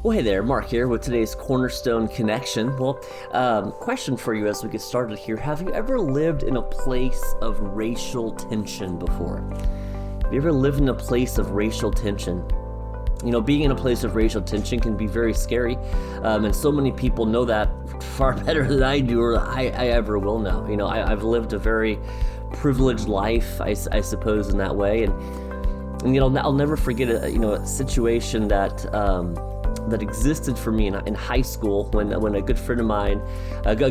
Well, hey there, Mark here with today's Cornerstone Connection. Question for you as we get started here. Have you ever lived in a place of racial tension before? Have you ever lived in a place of racial tension? You know, being in a place of racial tension can be very scary, and so many people know that far better than I do or I ever will know. You know, I've lived a very privileged life, I suppose, in that way, and you know, I'll never forget a situation that existed for me in high school when a good friend of mine, and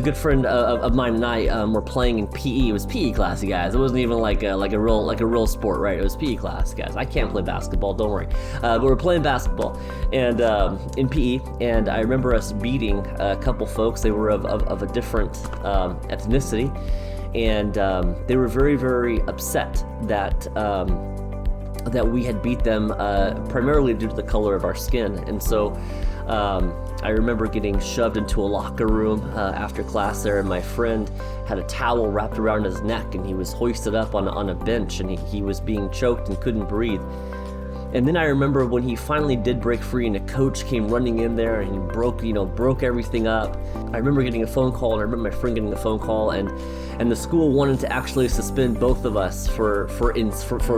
I were playing in PE. It was PE class, you guys. It wasn't even like a real sport, right? It was PE class, guys. I can't play basketball, don't worry. But we're playing basketball and in PE, and I remember us beating a couple folks. They were of a different ethnicity, and they were very, very upset that we had beat them primarily due to the color of our skin. And so I remember getting shoved into a locker room after class there, and my friend had a towel wrapped around his neck, and he was hoisted up on a bench, and he was being choked and couldn't breathe. And then I remember when he finally did break free and a coach came running in there and he broke everything up. I remember getting a phone call, and I remember my friend getting a phone call, and the school wanted to actually suspend both of us for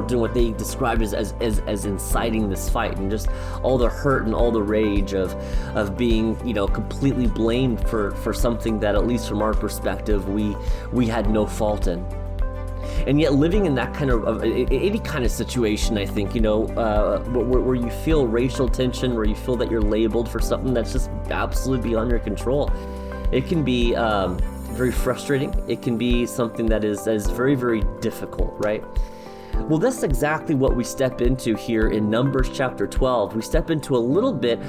doing what they described as inciting this fight, and just all the hurt and all the rage of being, you know, completely blamed for something that, at least from our perspective, we had no fault in. And yet living in that kind of any kind of situation, I think, you know, where you feel racial tension, where you feel that you're labeled for something that's just absolutely beyond your control, it can be very frustrating. It can be something that is very, very difficult, right? Well, that's exactly what we step into here in Numbers chapter 12. We step into a little bit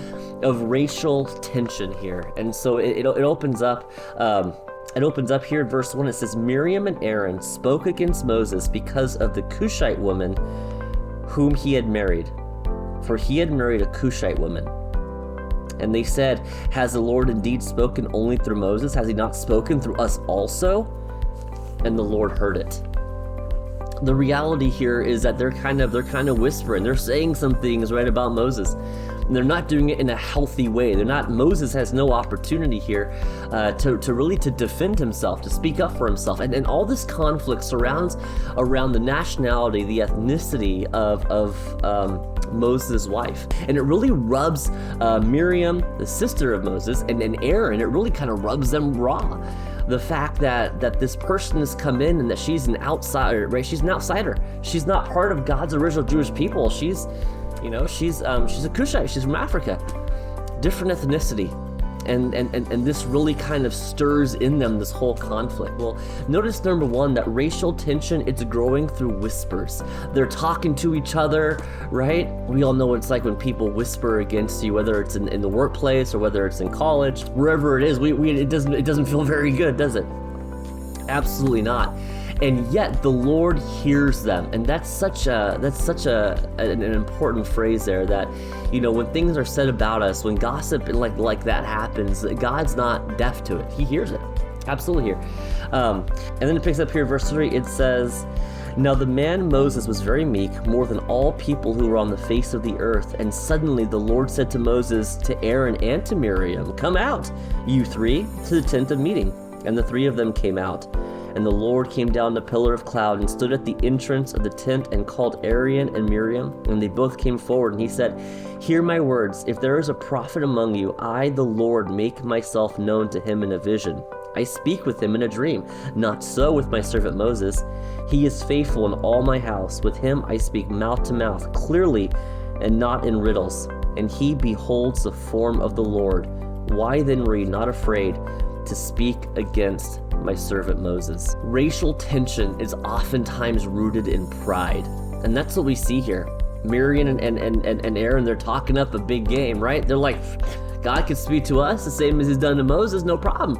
of racial tension here. And so it opens up. It opens up here in verse 1. It says, Miriam and Aaron spoke against Moses because of the Cushite woman whom he had married, for he had married a Cushite woman. And they said, has the Lord indeed spoken only through Moses? Has he not spoken through us also? And the Lord heard it. The reality here is that they're kind of whispering. They're saying some things right about Moses. And they're not doing it in a healthy way. Moses has no opportunity here to really defend himself, to speak up for himself. And all this conflict surrounds around the nationality, the ethnicity of Moses' wife. And it really rubs Miriam, the sister of Moses, and Aaron, it really kind of rubs them raw. The fact that this person has come in and that she's an outsider, right? She's an outsider. She's not part of God's original Jewish people. She's a Cushite. She's from Africa, different ethnicity, and this really kind of stirs in them this whole conflict. Well, notice number one, that racial tension, it's growing through whispers. They're talking to each other, right? We all know what it's like when people whisper against you, whether it's in the workplace or whether it's in college, wherever it is. It doesn't feel very good, does it? Absolutely not. And yet the Lord hears them, and that's such an important phrase there. That, you know, when things are said about us, when gossip like that happens, God's not deaf to it. He hears it, absolutely here. And then it picks up here, verse 3. It says, "Now the man Moses was very meek, more than all people who were on the face of the earth. And suddenly the Lord said to Moses, to Aaron, and to Miriam, come out, you three, to the tent of meeting. And the three of them came out. And the Lord came down in a pillar of cloud and stood at the entrance of the tent and called Aaron and Miriam. And they both came forward, and he said, hear my words. If there is a prophet among you, I, the Lord, make myself known to him in a vision. I speak with him in a dream. Not so with my servant Moses. He is faithful in all my house. With him I speak mouth to mouth, clearly, and not in riddles. And he beholds the form of the Lord. Why then were you not afraid to speak against my servant Moses?" Racial tension is oftentimes rooted in pride. And that's what we see here. Miriam and Aaron, they're talking up a big game, right? They're like, God can speak to us the same as he's done to Moses, no problem.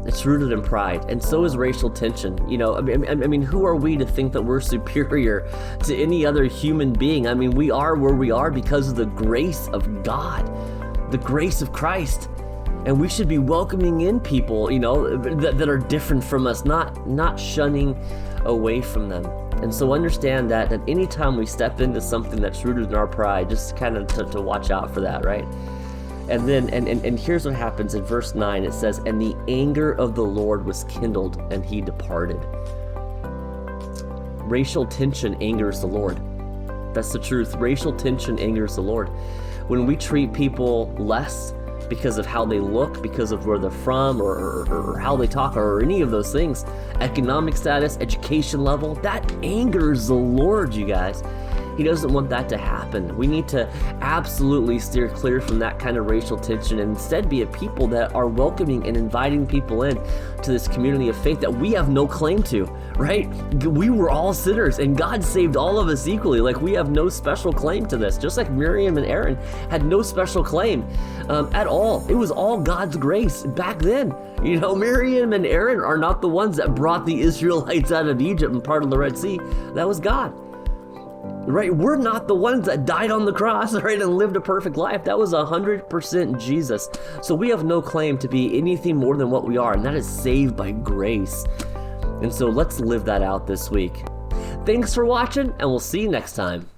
It's rooted in pride, and so is racial tension. You know, I mean, who are we to think that we're superior to any other human being? I mean, we are where we are because of the grace of God, the grace of Christ. And we should be welcoming in people, you know, that are different from us, not shunning away from them. And so understand that anytime we step into something that's rooted in our pride, just kind of to watch out for that, right? And then, and here's what happens in verse 9. It says, and the anger of the Lord was kindled, and he departed. Racial tension angers the Lord. That's the truth. Racial tension angers the Lord. When we treat people less because of how they look, because of where they're from, or how they talk, or any of those things, economic status, education level, that angers the Lord, you guys. He doesn't want that to happen. We need to absolutely steer clear from that kind of racial tension and instead be a people that are welcoming and inviting people in to this community of faith that we have no claim to, right? We were all sinners and God saved all of us equally. Like, we have no special claim to this, just like Miriam and Aaron had no special claim at all. It was all God's grace back then. You know, Miriam and Aaron are not the ones that brought the Israelites out of Egypt and part of the Red Sea. That was God. Right? We're not the ones that died on the cross, right, and lived a perfect life. That was 100% Jesus. So we have no claim to be anything more than what we are, and that is saved by grace. And so let's live that out this week. Thanks for watching, and we'll see you next time.